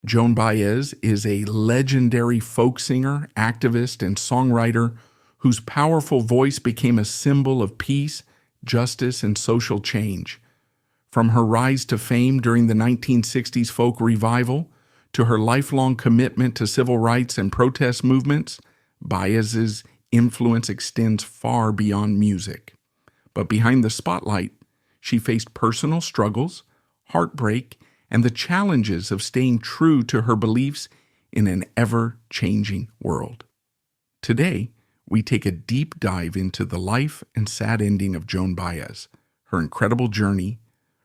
Joan Baez is a legendary folk singer, activist, and songwriter whose powerful voice became a symbol of peace, justice, and social change. From her rise to fame during the 1960s folk revival to her lifelong commitment to civil rights and protest movements, Baez's influence extends far beyond music. But behind the spotlight, she faced personal struggles, heartbreak, and the challenges of staying true to her beliefs in an ever-changing world. Today, we take a deep dive into the life and sad ending of Joan Baez, her incredible journey,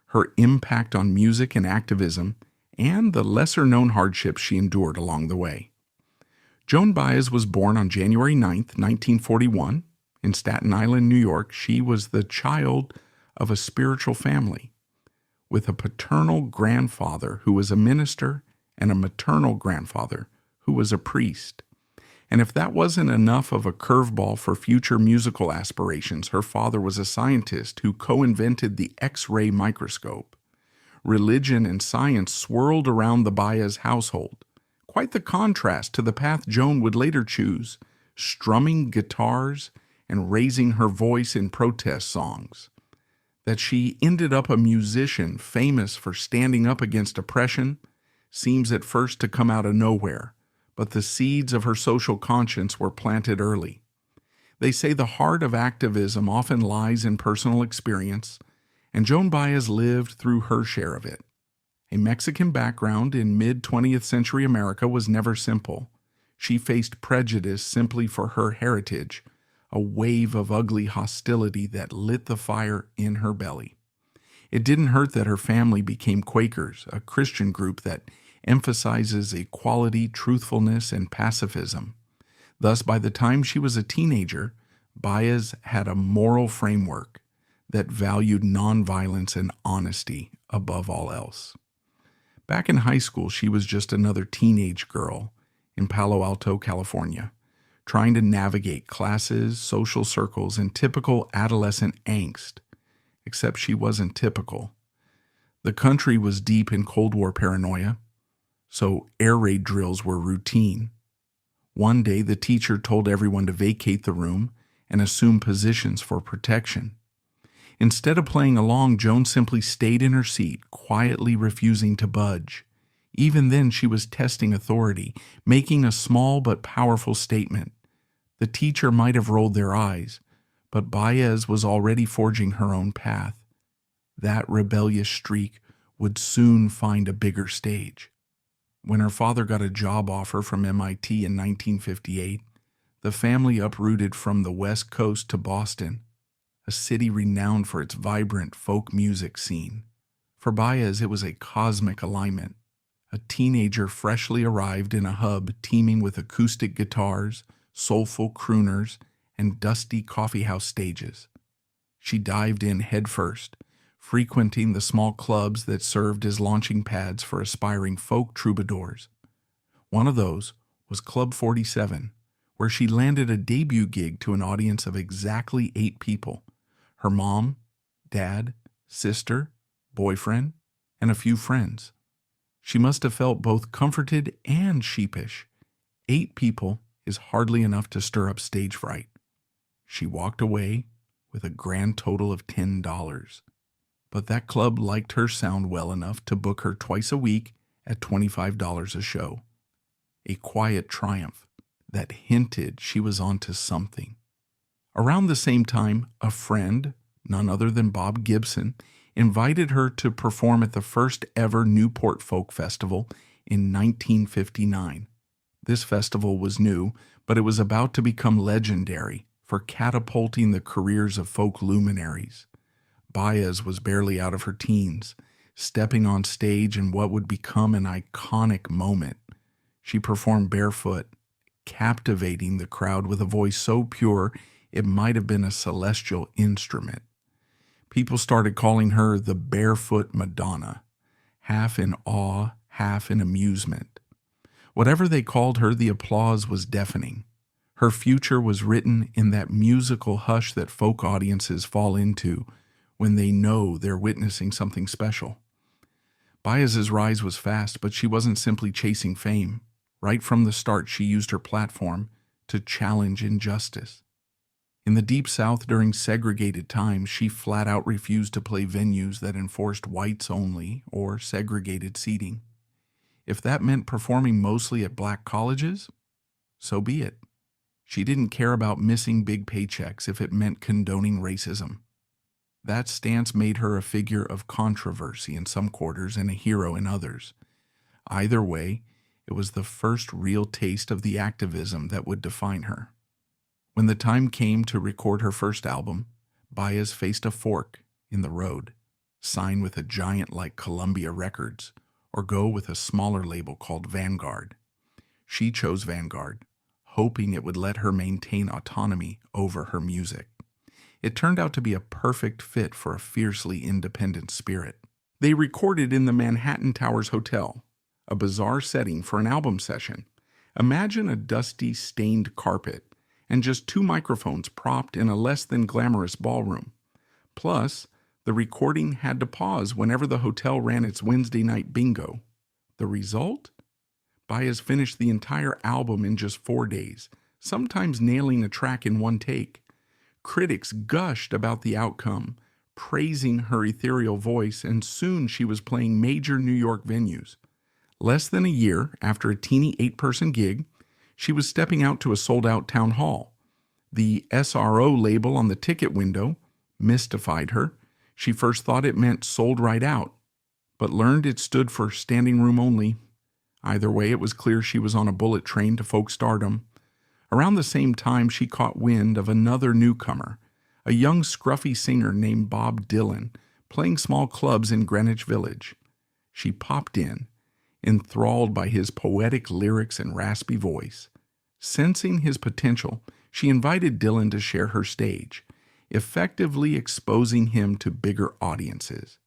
her impact on music and activism, and the lesser-known hardships she endured along the way. Joan Baez was born on January 9, 1941, in Staten Island, New York. She was the child of a spiritual family, with a paternal grandfather who was a minister and a maternal grandfather who was a priest. And if that wasn't enough of a curveball for future musical aspirations, her father was a scientist who co-invented the X-ray microscope. Religion and science swirled around the Baez household. Quite the contrast to the path Joan would later choose, strumming guitars and raising her voice in protest songs. That she ended up a musician famous for standing up against oppression seems at first to come out of nowhere, but the seeds of her social conscience were planted early. They say the heart of activism often lies in personal experience, and Joan Baez lived through her share of it. A Mexican background in mid-20th century America was never simple. She faced prejudice simply for her heritage, a wave of ugly hostility that lit the fire in her belly. It didn't hurt that her family became Quakers, a Christian group that emphasizes equality, truthfulness, and pacifism. Thus, by the time she was a teenager, Baez had a moral framework that valued nonviolence and honesty above all else. Back in high school, she was just another teenage girl in Palo Alto, California, trying to navigate classes, social circles, and typical adolescent angst. Except she wasn't typical. The country was deep in Cold War paranoia, so air raid drills were routine. One day, the teacher told everyone to vacate the room and assume positions for protection. Instead of playing along, Joan simply stayed in her seat, quietly refusing to budge. Even then, she was testing authority, making a small but powerful statement. The teacher might have rolled their eyes, but Baez was already forging her own path. That rebellious streak would soon find a bigger stage. When her father got a job offer from MIT in 1958, the family uprooted from the West Coast to Boston, a city renowned for its vibrant folk music scene. For Baez, it was a cosmic alignment. A teenager freshly arrived in a hub teeming with acoustic guitars, soulful crooners, and dusty coffeehouse stages. She dived in headfirst, frequenting the small clubs that served as launching pads for aspiring folk troubadours. One of those was Club 47, where she landed a debut gig to an audience of exactly 8 people: her mom, dad, sister, boyfriend, and a few friends. She must have felt both comforted and sheepish. 8 people is hardly enough to stir up stage fright. She walked away with a grand total of $10. But that club liked her sound well enough to book her twice a week at $25 a show. A quiet triumph that hinted she was onto something. Around the same time, a friend, none other than Bob Gibson, invited her to perform at the first ever Newport Folk Festival in 1959. This festival was new, but it was about to become legendary for catapulting the careers of folk luminaries. Baez was barely out of her teens, stepping on stage in what would become an iconic moment. She performed barefoot, captivating the crowd with a voice so pure it might have been a celestial instrument. People started calling her the Barefoot Madonna, half in awe, half in amusement. Whatever they called her, the applause was deafening. Her future was written in that musical hush that folk audiences fall into when they know they're witnessing something special. Baez's rise was fast, but she wasn't simply chasing fame. Right from the start, she used her platform to challenge injustice. In the Deep South during segregated times, she flat out refused to play venues that enforced whites only or segregated seating. If that meant performing mostly at black colleges, so be it. She didn't care about missing big paychecks if it meant condoning racism. That stance made her a figure of controversy in some quarters and a hero in others. Either way, it was the first real taste of the activism that would define her. When the time came to record her first album, Baez faced a fork in the road: sign with a giant like Columbia Records or go with a smaller label called Vanguard. She chose Vanguard, hoping it would let her maintain autonomy over her music. It turned out to be a perfect fit for a fiercely independent spirit. They recorded in the Manhattan Towers Hotel, a bizarre setting for an album session. Imagine a dusty, stained carpet and just 2 microphones propped in a less than glamorous ballroom. Plus, the recording had to pause whenever the hotel ran its Wednesday night bingo. The result? Baez finished the entire album in just 4 days, sometimes nailing a track in one take. Critics gushed about the outcome, praising her ethereal voice, and soon she was playing major New York venues. Less than a year after a teeny 8-person gig, she was stepping out to a sold-out town hall. The SRO label on the ticket window mystified her. She first thought it meant sold right out, but learned it stood for standing room only. Either way, it was clear she was on a bullet train to folk stardom. Around the same time, she caught wind of another newcomer, a young scruffy singer named Bob Dylan, playing small clubs in Greenwich Village. She popped in, enthralled by his poetic lyrics and raspy voice. Sensing his potential, she invited Dylan to share her stage, effectively exposing him to bigger audiences.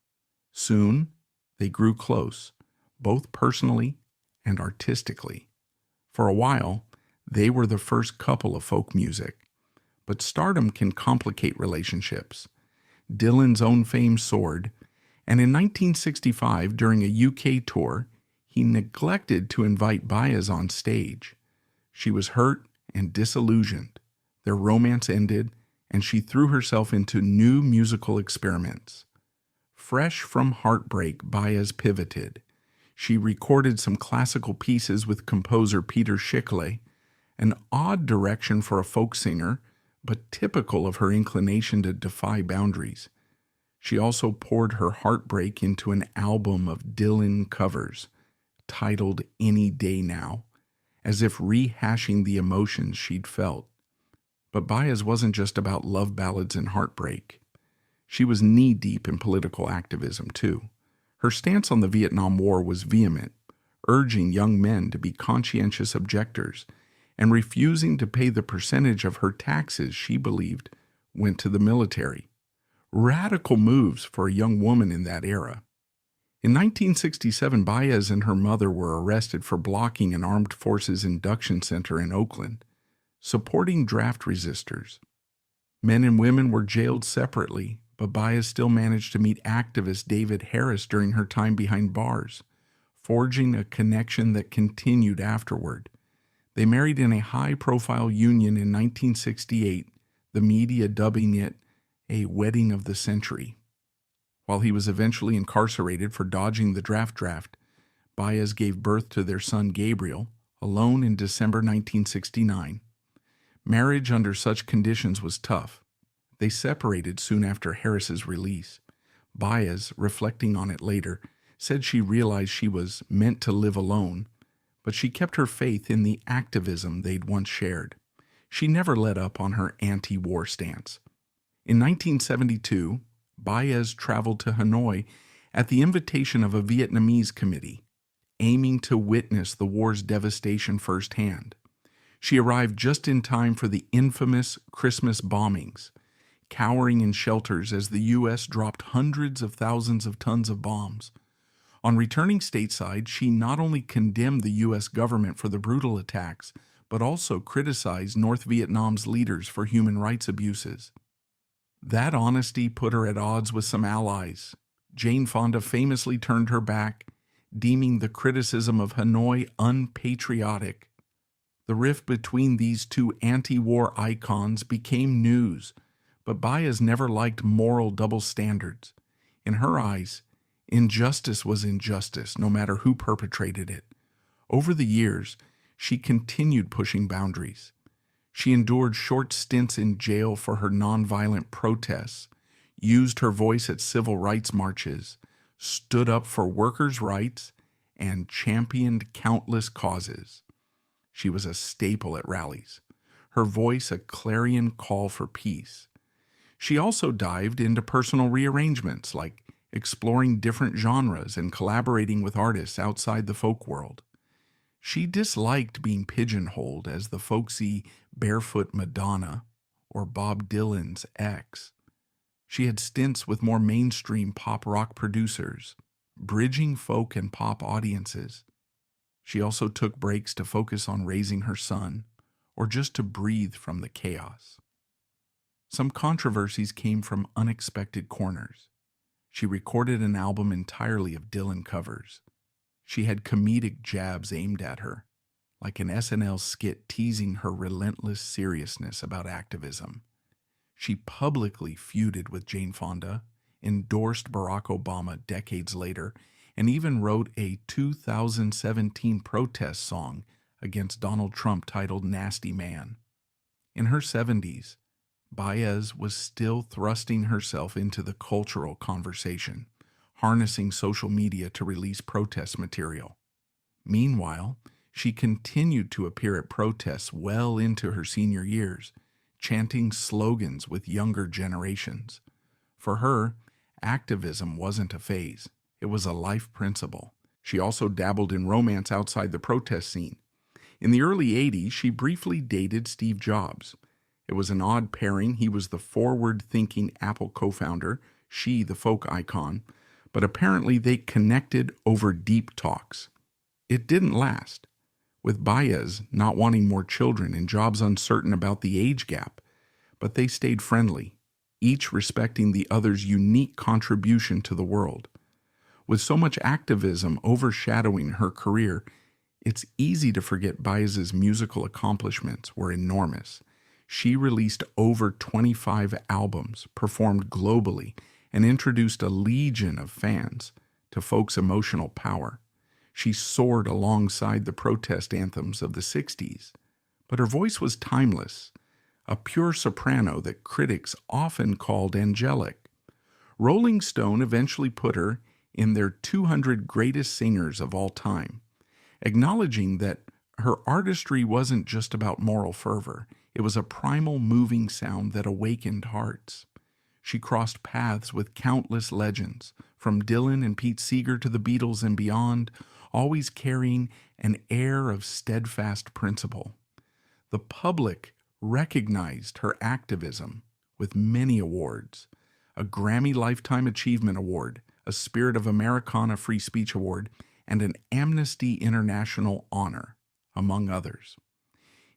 Soon, they grew close, both personally and artistically. For a while, they were the first couple of folk music. But stardom can complicate relationships. Dylan's own fame soared, and in 1965, during a UK tour, he neglected to invite Baez on stage. She was hurt and disillusioned. Their romance ended, and she threw herself into new musical experiments. Fresh from heartbreak, Baez pivoted. She recorded some classical pieces with composer Peter Schickele, an odd direction for a folk singer, but typical of her inclination to defy boundaries. She also poured her heartbreak into an album of Dylan covers, titled Any Day Now, as if rehashing the emotions she'd felt. But Baez wasn't just about love ballads and heartbreak. She was knee-deep in political activism, too. Her stance on the Vietnam War was vehement, urging young men to be conscientious objectors and refusing to pay the percentage of her taxes she believed went to the military. Radical moves for a young woman in that era. In 1967, Baez and her mother were arrested for blocking an armed forces induction center in Oakland, supporting draft resistors. Men and women were jailed separately, but Baez still managed to meet activist David Harris during her time behind bars, forging a connection that continued afterward. They married in a high-profile union in 1968, the media dubbing it a wedding of the century. While he was eventually incarcerated for dodging the draft, Baez gave birth to their son Gabriel, alone in December 1969. Marriage under such conditions was tough. They separated soon after Harris's release. Baez, reflecting on it later, said she realized she was meant to live alone, but she kept her faith in the activism they'd once shared. She never let up on her anti-war stance. In 1972, Baez traveled to Hanoi at the invitation of a Vietnamese committee, aiming to witness the war's devastation firsthand. She arrived just in time for the infamous Christmas bombings, cowering in shelters as the U.S. dropped hundreds of thousands of tons of bombs. On returning stateside, she not only condemned the U.S. government for the brutal attacks, but also criticized North Vietnam's leaders for human rights abuses. That honesty put her at odds with some allies. Jane Fonda famously turned her back, deeming the criticism of Hanoi unpatriotic. The rift between these two anti-war icons became news, but Baez never liked moral double standards. In her eyes, injustice was injustice, no matter who perpetrated it. Over the years, she continued pushing boundaries. She endured short stints in jail for her nonviolent protests, used her voice at civil rights marches, stood up for workers' rights, and championed countless causes. She was a staple at rallies, her voice a clarion call for peace. She also dived into personal rearrangements, like exploring different genres and collaborating with artists outside the folk world. She disliked being pigeonholed as the folksy Barefoot Madonna or Bob Dylan's ex. She had stints with more mainstream pop rock producers, bridging folk and pop audiences. She also took breaks to focus on raising her son, or just to breathe from the chaos. Some controversies came from unexpected corners. She recorded an album entirely of Dylan covers. She had comedic jabs aimed at her, like an SNL skit teasing her relentless seriousness about activism. She publicly feuded with Jane Fonda, endorsed Barack Obama decades later, and even wrote a 2017 protest song against Donald Trump titled Nasty Man. In her 70s, Baez was still thrusting herself into the cultural conversation, harnessing social media to release protest material. Meanwhile, she continued to appear at protests well into her senior years, chanting slogans with younger generations. For her, activism wasn't a phase. It was a life principle. She also dabbled in romance outside the protest scene. In the early 80s, she briefly dated Steve Jobs. It was an odd pairing. He was the forward-thinking Apple co-founder, she the folk icon, but apparently they connected over deep talks. It didn't last, with Baez not wanting more children and Jobs uncertain about the age gap, but they stayed friendly, each respecting the other's unique contribution to the world. With so much activism overshadowing her career, it's easy to forget Baez's musical accomplishments were enormous. She released over 25 albums, performed globally, and introduced a legion of fans to folk's emotional power. She soared alongside the protest anthems of the 60s, but her voice was timeless, a pure soprano that critics often called angelic. Rolling Stone eventually put her in their 200 greatest singers of all time, acknowledging that her artistry wasn't just about moral fervor. It was a primal, moving sound that awakened hearts. She crossed paths with countless legends, from Dylan and Pete Seeger to the Beatles and beyond, always carrying an air of steadfast principle. The public recognized her activism with many awards: a Grammy Lifetime Achievement Award, a Spirit of Americana Free Speech Award, and an Amnesty International honor, among others.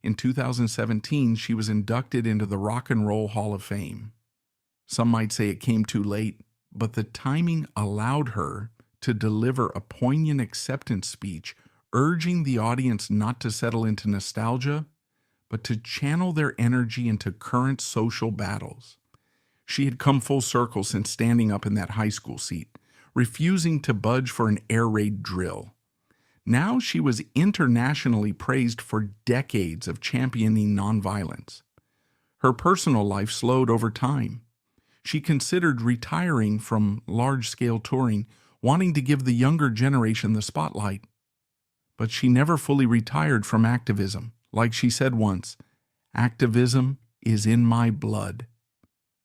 In 2017, she was inducted into the Rock and Roll Hall of Fame. Some might say it came too late, but the timing allowed her to deliver a poignant acceptance speech urging the audience not to settle into nostalgia, but to channel their energy into current social battles. She had come full circle since standing up in that high school seat, refusing to budge for an air raid drill. Now she was internationally praised for decades of championing nonviolence. Her personal life slowed over time. She considered retiring from large-scale touring, wanting to give the younger generation the spotlight. But she never fully retired from activism. Like she said once, "Activism is in my blood."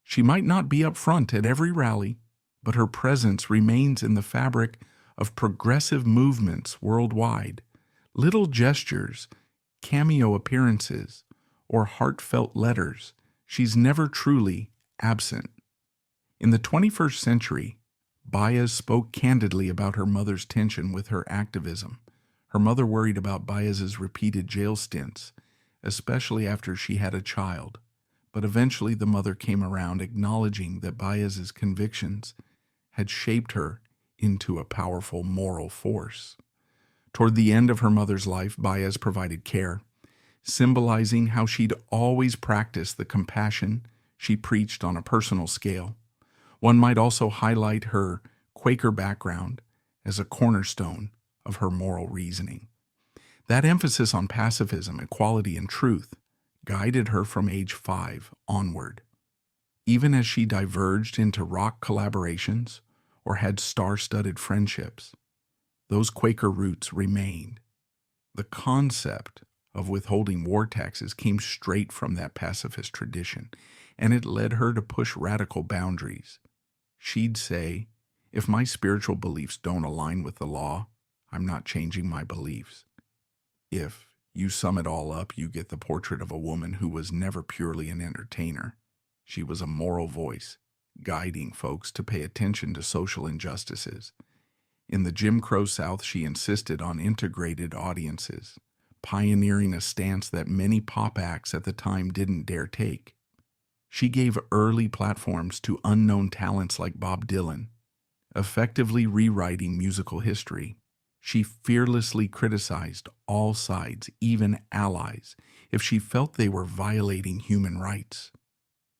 She might not be up front at every rally, but her presence remains in the fabric of progressive movements worldwide. Little gestures, cameo appearances, or heartfelt letters, she's never truly absent. In the 21st century, Baez spoke candidly about her mother's tension with her activism. Her mother worried about Baez's repeated jail stints, especially after she had a child. But eventually the mother came around, acknowledging that Baez's convictions had shaped her into a powerful moral force. Toward the end of her mother's life, Baez provided care, symbolizing how she'd always practiced the compassion she preached on a personal scale. One might also highlight her Quaker background as a cornerstone of her moral reasoning. That emphasis on pacifism, equality, and truth guided her from age 5 onward. Even as she diverged into rock collaborations or had star-studded friendships, those Quaker roots remained. The concept of withholding war taxes came straight from that pacifist tradition, and it led her to push radical boundaries. She'd say, "If my spiritual beliefs don't align with the law, I'm not changing my beliefs." If you sum it all up, you get the portrait of a woman who was never purely an entertainer. She was a moral voice, guiding folks to pay attention to social injustices. In the Jim Crow South, she insisted on integrated audiences, pioneering a stance that many pop acts at the time didn't dare take. She gave early platforms to unknown talents like Bob Dylan, effectively rewriting musical history. She fearlessly criticized all sides, even allies, if she felt they were violating human rights.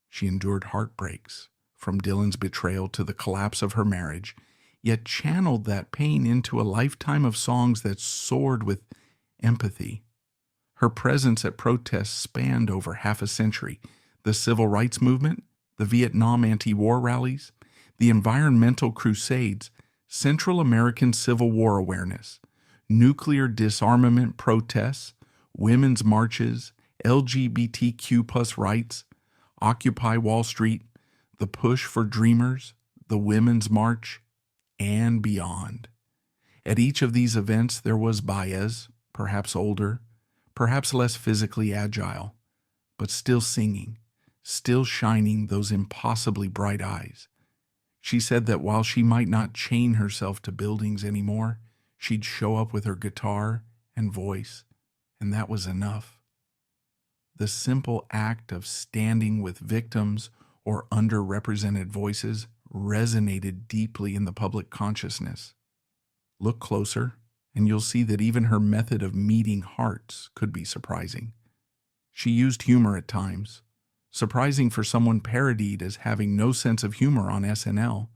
She endured heartbreaks, from Dylan's betrayal to the collapse of her marriage, yet channeled that pain into a lifetime of songs that soared with empathy. Her presence at protests spanned over half a century: the civil rights movement, the Vietnam anti-war rallies, the environmental crusades, Central American Civil War awareness, nuclear disarmament protests, women's marches, LGBTQ+ rights, Occupy Wall Street, the push for Dreamers, the Women's March, and beyond. At each of these events, there was Baez, perhaps older, perhaps less physically agile, but still singing, still shining those impossibly bright eyes. She said that while she might not chain herself to buildings anymore, she'd show up with her guitar and voice, and that was enough. The simple act of standing with victims or underrepresented voices resonated deeply in the public consciousness. Look closer, and you'll see that even her method of meeting hearts could be surprising. She used humor at times, surprising for someone parodied as having no sense of humor on SNL.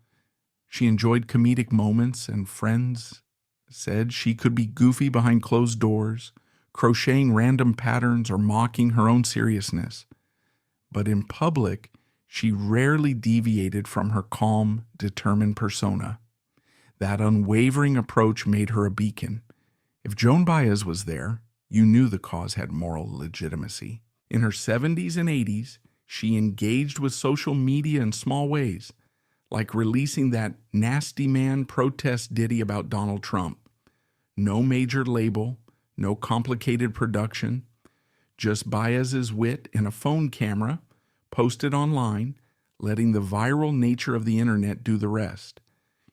She enjoyed comedic moments, and friends said she could be goofy behind closed doors, crocheting random patterns or mocking her own seriousness. But in public, she rarely deviated from her calm, determined persona. That unwavering approach made her a beacon. If Joan Baez was there, you knew the cause had moral legitimacy. In her 70s and 80s, she engaged with social media in small ways, like releasing that Nasty Man protest ditty about Donald Trump. No major label, no complicated production, just Baez's wit and a phone camera, posted online, letting the viral nature of the internet do the rest.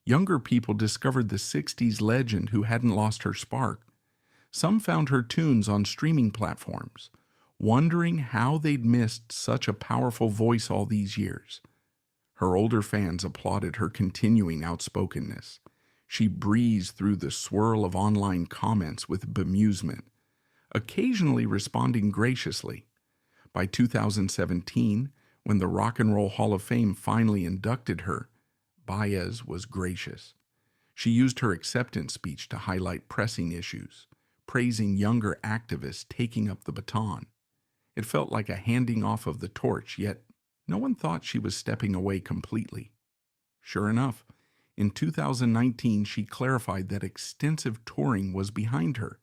Younger people discovered the 60s legend who hadn't lost her spark. Some found her tunes on streaming platforms, wondering how they'd missed such a powerful voice all these years. Her older fans applauded her continuing outspokenness. She breezed through the swirl of online comments with bemusement, occasionally responding graciously. By 2017, when the Rock and Roll Hall of Fame finally inducted her, Baez was gracious. She used her acceptance speech to highlight pressing issues, praising younger activists taking up the baton. It felt like a handing off of the torch, yet no one thought she was stepping away completely. Sure enough, in 2019 she clarified that extensive touring was behind her,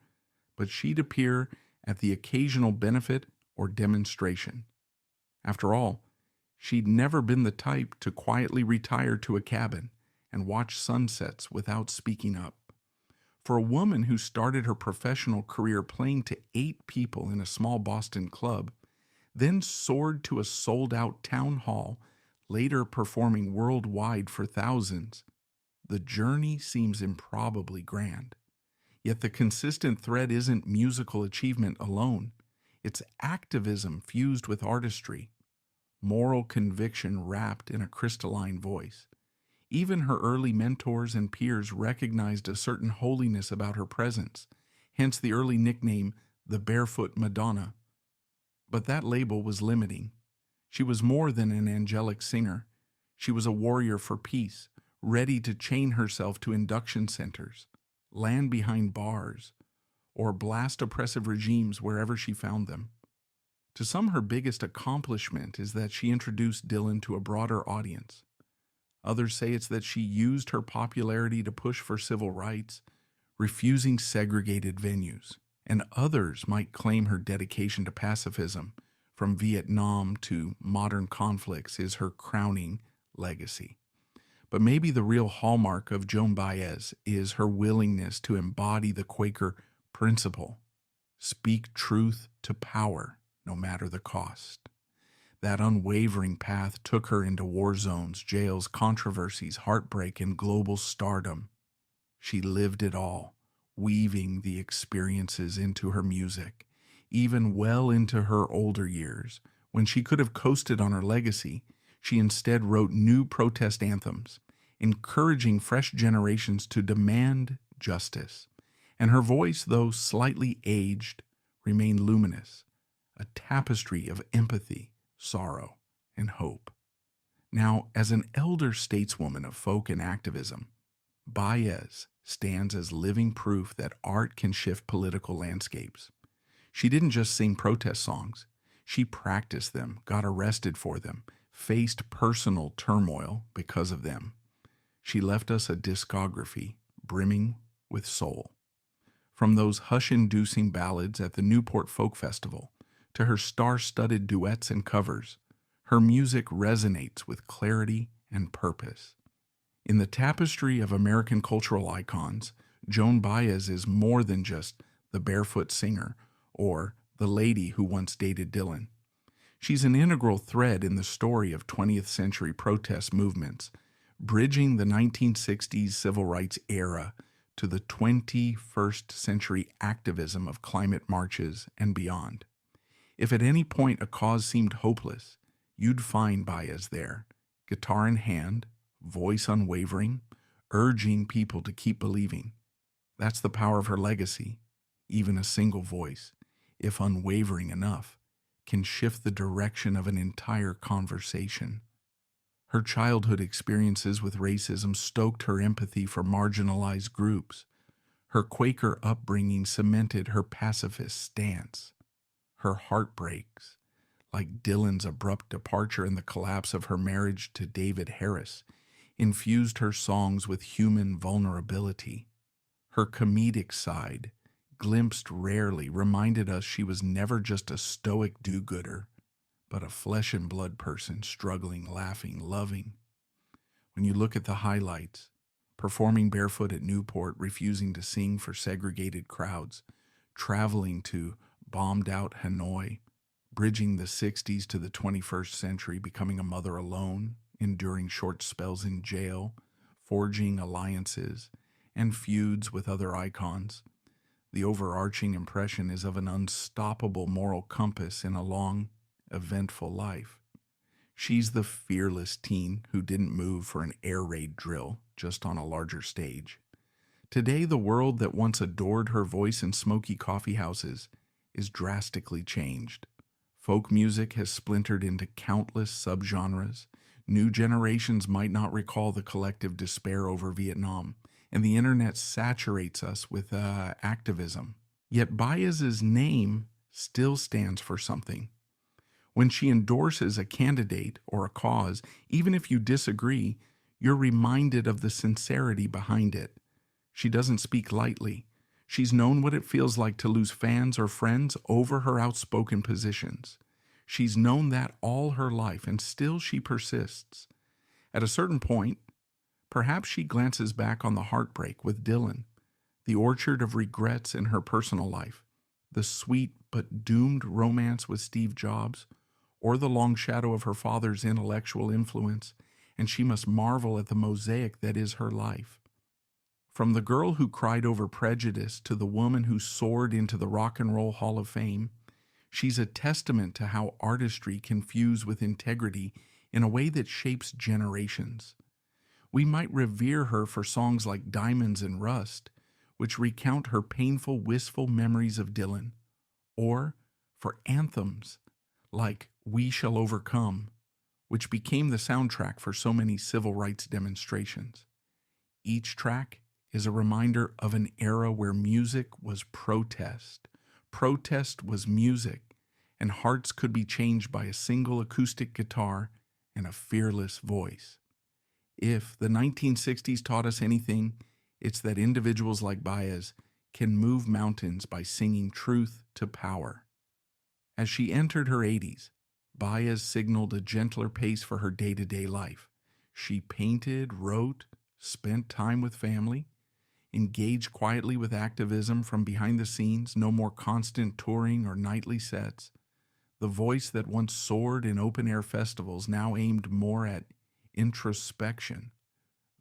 but she'd appear at the occasional benefit or demonstration. After all, she'd never been the type to quietly retire to a cabin and watch sunsets without speaking up. For a woman who started her professional career playing to 8 people in a small Boston club, then soared to a sold-out town hall, later performing worldwide for thousands, the journey seems improbably grand. Yet the consistent thread isn't musical achievement alone. It's activism fused with artistry, moral conviction wrapped in a crystalline voice. Even her early mentors and peers recognized a certain holiness about her presence, hence the early nickname, the Barefoot Madonna. But that label was limiting. She was more than an angelic singer. She was a warrior for peace, ready to chain herself to induction centers, land behind bars, or blast oppressive regimes wherever she found them. To some, her biggest accomplishment is that she introduced Dylan to a broader audience. Others say it's that she used her popularity to push for civil rights, refusing segregated venues. And others might claim her dedication to pacifism, from Vietnam to modern conflicts, is her crowning legacy. But maybe the real hallmark of Joan Baez is her willingness to embody the Quaker principle: speak truth to power, no matter the cost. That unwavering path took her into war zones, jails, controversies, heartbreak, and global stardom. She lived it all, weaving the experiences into her music, even well into her older years. When she could have coasted on her legacy, she instead wrote new protest anthems, encouraging fresh generations to demand justice. And her voice, though slightly aged, remained luminous, a tapestry of empathy, sorrow, and hope. Now, as an elder stateswoman of folk and activism, Baez stands as living proof that art can shift political landscapes. She didn't just sing protest songs. She practiced them, got arrested for them, faced personal turmoil because of them. She left us a discography brimming with soul. From those hush-inducing ballads at the Newport Folk Festival to her star-studded duets and covers, her music resonates with clarity and purpose. In the tapestry of American cultural icons, Joan Baez is more than just the barefoot singer or the lady who once dated Dylan. She's an integral thread in the story of 20th century protest movements, bridging the 1960s civil rights era to the 21st century activism of climate marches and beyond. If at any point a cause seemed hopeless, you'd find Baez there, guitar in hand, voice unwavering, urging people to keep believing. That's the power of her legacy. Even a single voice, if unwavering enough, can shift the direction of an entire conversation. Her childhood experiences with racism stoked her empathy for marginalized groups. Her Quaker upbringing cemented her pacifist stance. Her heartbreaks, like Dylan's abrupt departure and the collapse of her marriage to David Harris, infused her songs with human vulnerability. Her comedic side, glimpsed rarely, reminded us she was never just a stoic do-gooder, but a flesh and blood person struggling, laughing, loving. When you look at the highlights, performing barefoot at Newport, refusing to sing for segregated crowds, traveling to bombed-out Hanoi, bridging the 60s to the 21st century, becoming a mother alone, enduring short spells in jail, forging alliances, and feuds with other icons, the overarching impression is of an unstoppable moral compass in a long, eventful life. She's the fearless teen who didn't move for an air raid drill, just on a larger stage. Today, the world that once adored her voice in smoky coffee houses is drastically changed. Folk music has splintered into countless subgenres. New generations might not recall the collective despair over Vietnam, and the internet saturates us with activism. Yet Baez's name still stands for something. When she endorses a candidate or a cause, even if you disagree, you're reminded of the sincerity behind it. She doesn't speak lightly. She's known what it feels like to lose fans or friends over her outspoken positions. She's known that all her life, and still she persists. At a certain point, perhaps she glances back on the heartbreak with Dylan, the orchard of regrets in her personal life, the sweet but doomed romance with Steve Jobs, or the long shadow of her father's intellectual influence, and she must marvel at the mosaic that is her life. From the girl who cried over prejudice to the woman who soared into the Rock and Roll Hall of Fame, she's a testament to how artistry can fuse with integrity in a way that shapes generations. We might revere her for songs like Diamonds and Rust, which recount her painful, wistful memories of Dylan, or for anthems like We Shall Overcome, which became the soundtrack for so many civil rights demonstrations. Each track is a reminder of an era where music was protest. Protest was music, and hearts could be changed by a single acoustic guitar and a fearless voice. If the 1960s taught us anything, it's that individuals like Baez can move mountains by singing truth to power. As she entered her 80s, Baez signaled a gentler pace for her day-to-day life. She painted, wrote, spent time with family, engaged quietly with activism from behind the scenes, no more constant touring or nightly sets. The voice that once soared in open-air festivals now aimed more at introspection.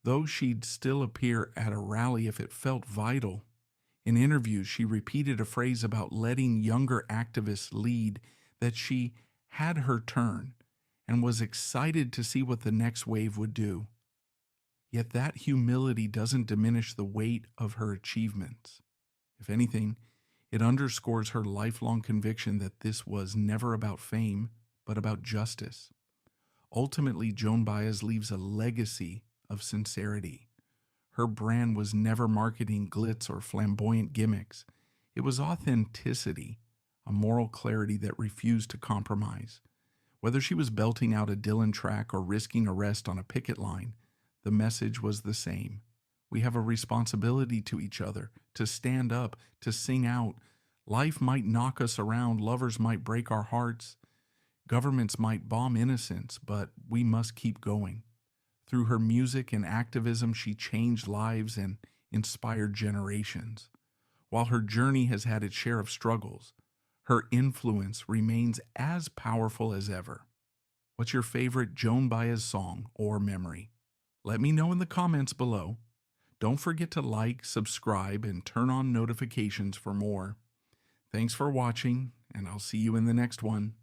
Though she'd still appear at a rally if it felt vital, in interviews she repeated a phrase about letting younger activists lead, that she had her turn and was excited to see what the next wave would do. Yet that humility doesn't diminish the weight of her achievements. If anything, it underscores her lifelong conviction that this was never about fame, but about justice. Ultimately, Joan Baez leaves a legacy of sincerity. Her brand was never marketing glitz or flamboyant gimmicks. It was authenticity, a moral clarity that refused to compromise. Whether she was belting out a Dylan track or risking arrest on a picket line, the message was the same. We have a responsibility to each other, to stand up, to sing out. Life might knock us around, lovers might break our hearts, governments might bomb innocence, but we must keep going. Through her music and activism, she changed lives and inspired generations. While her journey has had its share of struggles, her influence remains as powerful as ever. What's your favorite Joan Baez song or memory? Let me know in the comments below. Don't forget to like, subscribe, and turn on notifications for more. Thanks for watching, and I'll see you in the next one.